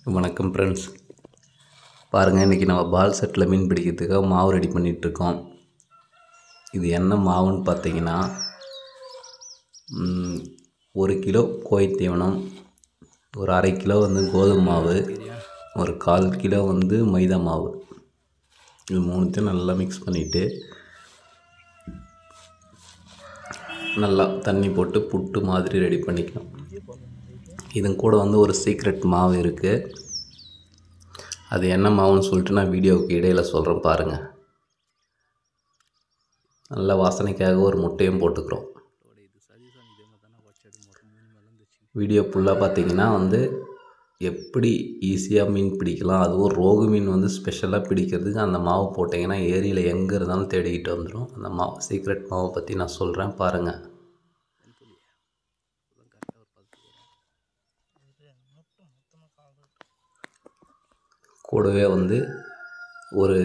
வணக்கம் ஃப்ரெண்ட்ஸ். பாருங்கள், இன்றைக்கி நம்ம பால் செட்டில் மீன் பிடிக்கிறதுக்காக மாவு ரெடி பண்ணிகிட்ருக்கோம். இது என்ன மாவுன்னு பார்த்தீங்கன்னா, 1 கிலோ கோழி தீவனம், ஒரு 1/2 கிலோ கோதுமை மாவு, ஒரு 1/4 கிலோ மைதா மாவு. இது மூணுத்தையும் நல்லா மிக்ஸ் பண்ணிவிட்டு நல்லா தண்ணி போட்டு புட்டு மாதிரி ரெடி பண்ணிக்கணும். இதன் கூட ஒரு சீக்ரெட் மாவு இருக்குது. அது என்ன மாவுன்னு சொல்லிட்டு நான் வீடியோவுக்கு இடையில் சொல்கிறேன் பாருங்கள். நல்ல வாசனைக்காக ஒரு முட்டையும் போட்டுக்கிறோம். வீடியோ ஃபுல்லாக பார்த்தீங்கன்னா எப்படி ஈஸியாக மீன் பிடிக்கலாம், அதுவும் ரோகு மீன் ஸ்பெஷலாக பிடிக்கிறதுக்கு அந்த மாவு போட்டிங்கன்னா ஏரியில் எங்கே இருந்தாலும் தேடிக்கிட்டு வந்துடும். அந்த மாவு சீக்ரெட் மாவை பற்றி நான் சொல்கிறேன் பாருங்கள். கூடவே ஒரு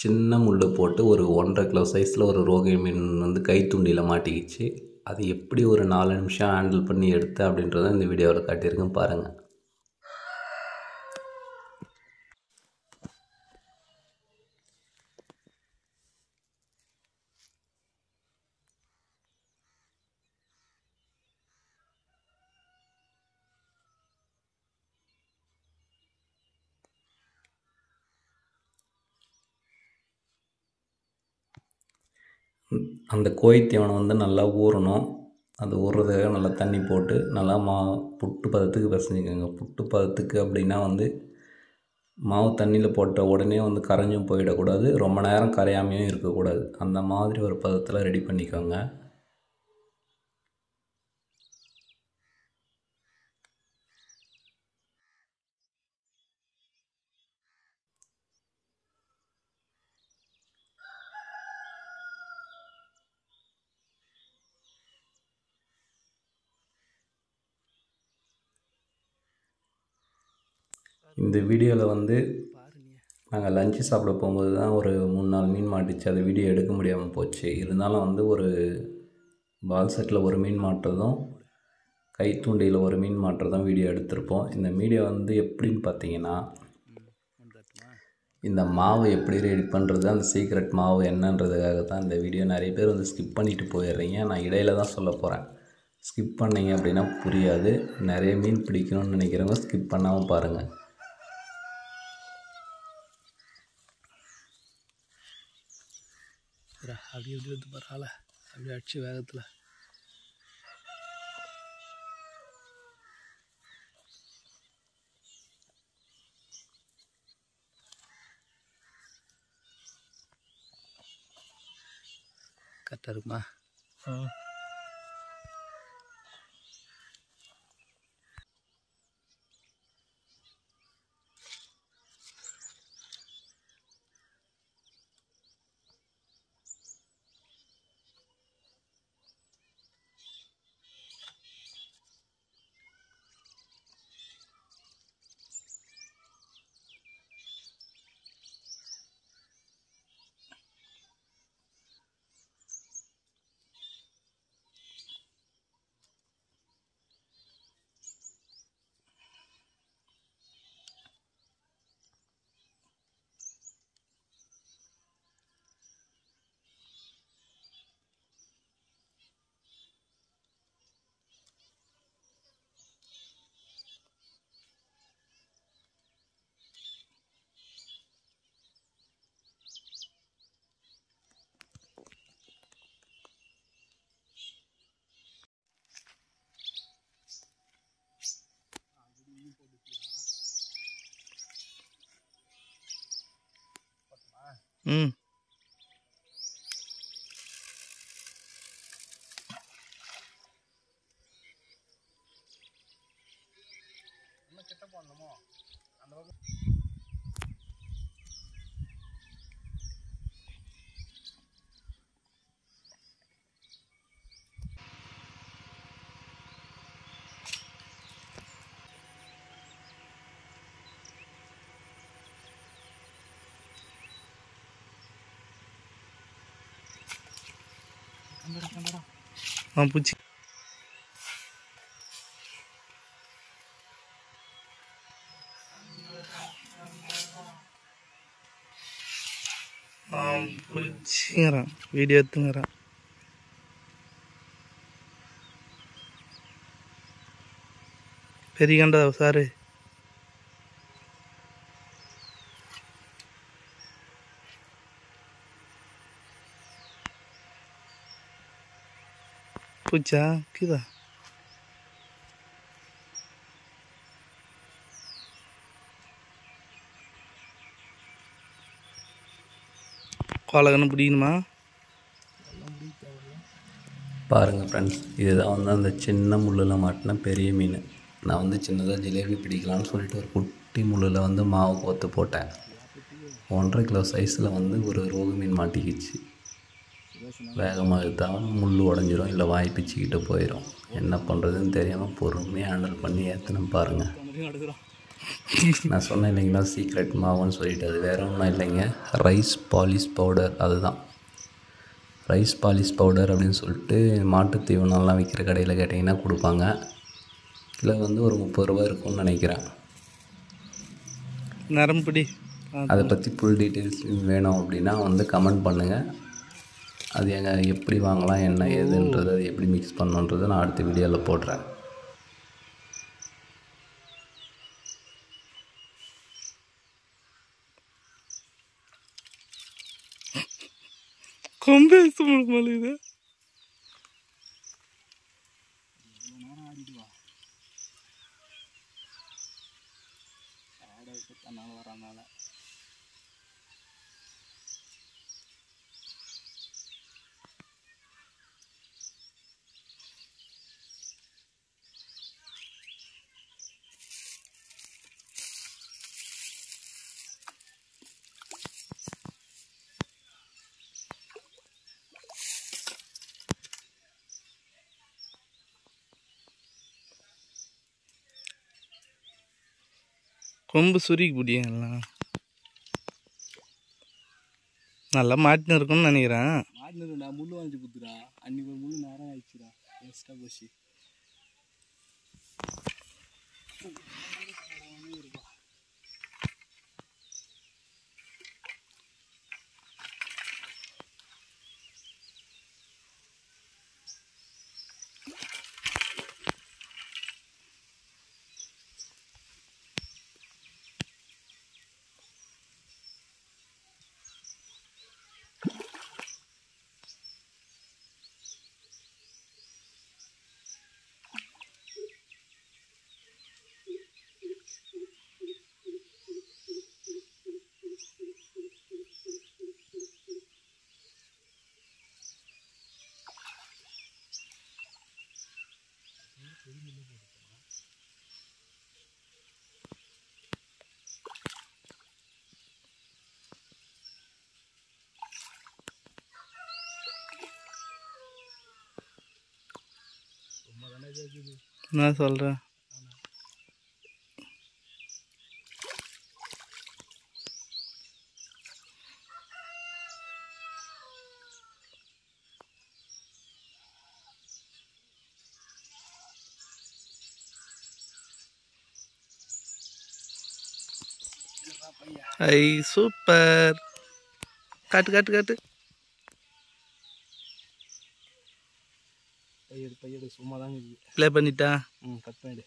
சின்ன முள் போட்டு ஒரு 1.5 கிலோ சைஸில் ஒரு ரோகு மீன் கைத்துண்டியில் மாட்டிக்கிச்சு. அது எப்படி ஒரு 4 நிமிஷம் ஹேண்டில் பண்ணி எடுத்தேன் அப்படின்றத இந்த வீடியோவில் காட்டியிருக்கேன் பாருங்கள். அந்த கோழி தீவனம் நல்லா ஊறணும். அது ஊறுறதுக்காக நல்லா தண்ணி போட்டு நல்லா புட்டு பதத்துக்கு பிசைஞ்சிக்கோங்க. புட்டு பதத்துக்கு அப்படின்னா மாவு தண்ணியில் போட்ட உடனே கரைஞ்சும் போயிடக்கூடாது, ரொம்ப நேரம் கரையாமையும் இருக்கக்கூடாது. அந்த மாதிரி ஒரு பதத்தில் ரெடி பண்ணிக்கோங்க. இந்த வீடியோவில் நாங்கள் லஞ்சு சாப்பிட போகும்போது தான் ஒரு 3-4 மீன் மாட்டிச்சு. அது வீடியோ எடுக்க முடியாமல் போச்சு. இருந்தாலும் ஒரு பால் செட்டில் ஒரு மீன் மாட்டுறதும் கைத்தூண்டியில் ஒரு மீன் மாட்டுறதும் வீடியோ எடுத்திருப்போம். இந்த வீடியோ எப்படின்னு பார்த்தீங்கன்னா, இந்த மாவு எப்படி ரெடி பண்ணுறது, அந்த சீக்ரெட் மாவு என்னன்றதுக்காக தான் இந்த வீடியோ. நிறைய பேர் ஸ்கிப் பண்ணிவிட்டு போயிடுறீங்க. நான் இடையில தான் சொல்ல போகிறேன். ஸ்கிப் பண்ணிங்க அப்படின்னா புரியாது. நிறைய மீன் பிடிக்கணும்னு நினைக்கிறவங்க ஸ்கிப் பண்ணாமல் பாருங்கள். அப்படியே எப்படி பரவாயில்ல, அப்படியே அடிச்சு வேகத்தில் கரெக்டாக இருக்குமா? கிட்ட போடணுமோ அந்த பக்கம். பூச்சி பிடிச்சிங்கிறான் வீடியோ எடுத்துங்கிறான். பெரிய கண்டா சாரு பூச்சா கீதா கோலகன்னு பிடிக்கணுமா? பாருங்கள் ஃப்ரெண்ட்ஸ், இதுதான் வந்து அந்த சின்ன முள்ளில் மாட்டின பெரிய மீன். நான் வந்து சின்னதாக ஜிலேபி பிடிக்கலான்னு சொல்லிட்டு ஒரு குட்டி முள்ளில் வந்து மாவு கோத்து போட்டேன். 1.5 கிலோ சைஸில் வந்து ஒரு ரோகு மீன் மாட்டிக்கிச்சு. வேகமாக தான் முள் உடஞ்சிரும், இல்லை வாய் பிச்சுக்கிட்டு போயிடும். என்ன பண்ணுறதுன்னு தெரியாமல் பொறுமையாக ஹேண்டில் பண்ணி ஏற்றின பாருங்கள். நான் சொன்னேன் இல்லைங்களா சீக்ரெட் மாவுன்னு சொல்லிட்டு, அது வேறு ஒன்றும் இல்லைங்க, ரைஸ் பாலிஷ் பவுடர். அதுதான் ரைஸ் பாலிஷ் பவுடர் அப்படின்னு சொல்லிட்டு மாட்டுத் தீவனம்லாம் விற்கிற கடையில் கேட்டிங்கன்னா கொடுப்பாங்க. கிலோ வந்து ஒரு 30 ரூபா இருக்கும்னு நினைக்கிறேன். நரம்புடி அதை பற்றி ஃபுல் டீட்டெயில்ஸ் வேணும் அப்படின்னா வந்து கமெண்ட் பண்ணுங்கள். அது எப்படி வாங்கலாம், என்ன ஏதுன்றது, அது எப்படி மிக்ஸ் பண்ணுன்றதை நான் அடுத்த வீடியோவில் போடுறேன். கொம்பு இது கொம்பு சுருக்கி பிடிக்கலாம். நல்லா மாட்டின்னு இருக்கும்னு நினைக்கிறேன். மாட்டினு முள்ளு வாங்கி குத்துடா. அன்னைக்கு ஒரு முள்ளு நேரம் ஆயிடுச்சுடா, வேஸ்ட்டாக போச்சு. நான் சொல்கிறேன். ஐ சூப்பர். காட்டு காட்டு காட்டு. பையடு சும்மா தாங்க இருக்குது. ப்ளே பண்ணிட்டா? கட் பண்ணிடு.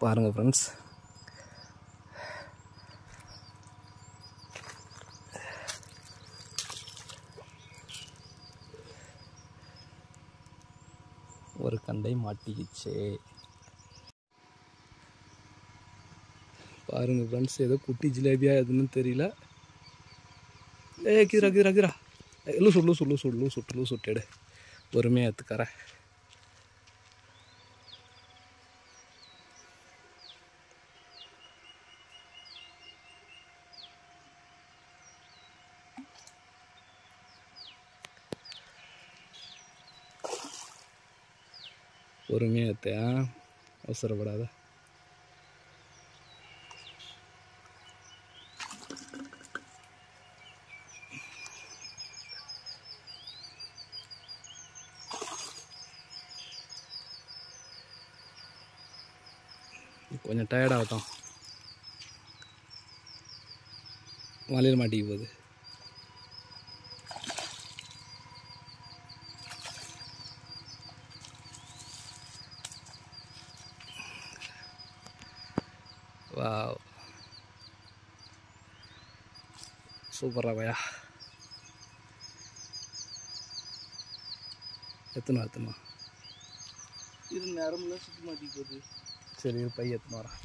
பாருங்கள் ஃப்ரெண்ட்ஸ், ஒரு கண்டை மாட்டிக்கிச்சு. பாருங்க ஃப்ரெண்ட்ஸ், ஏதோ குட்டி ஜிலேபியா எதுன்னு தெரியல. கீரா கீரா கீரா லூசுட்டு எடு. பொறுமையாக எடுத்துக்கறேன். பொறுமையாக எடுத்தையா, அவசரப்படாத. கொஞ்சம் டயர்டாகட்டும். வலையில் மாட்டிக்க போகுது. வாவ், சூப்பரா பையா. எத்தனை இது நேரம்லாம் சுற்றி மாட்டிக்க போகுது. சரி, இது பைய எத்தனை வரேன்.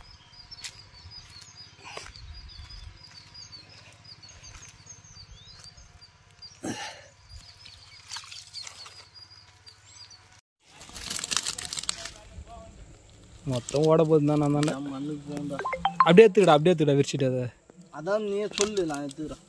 மொத்தம் ஓட போகுது தான். நான் தானே மண்ணுக்கு போகண்டா. அப்படியே எடுத்துக்கிடா விரிச்சிட்டு அதை. அதான் நீ சொல்லு, நான் எடுத்துக்கிறேன்.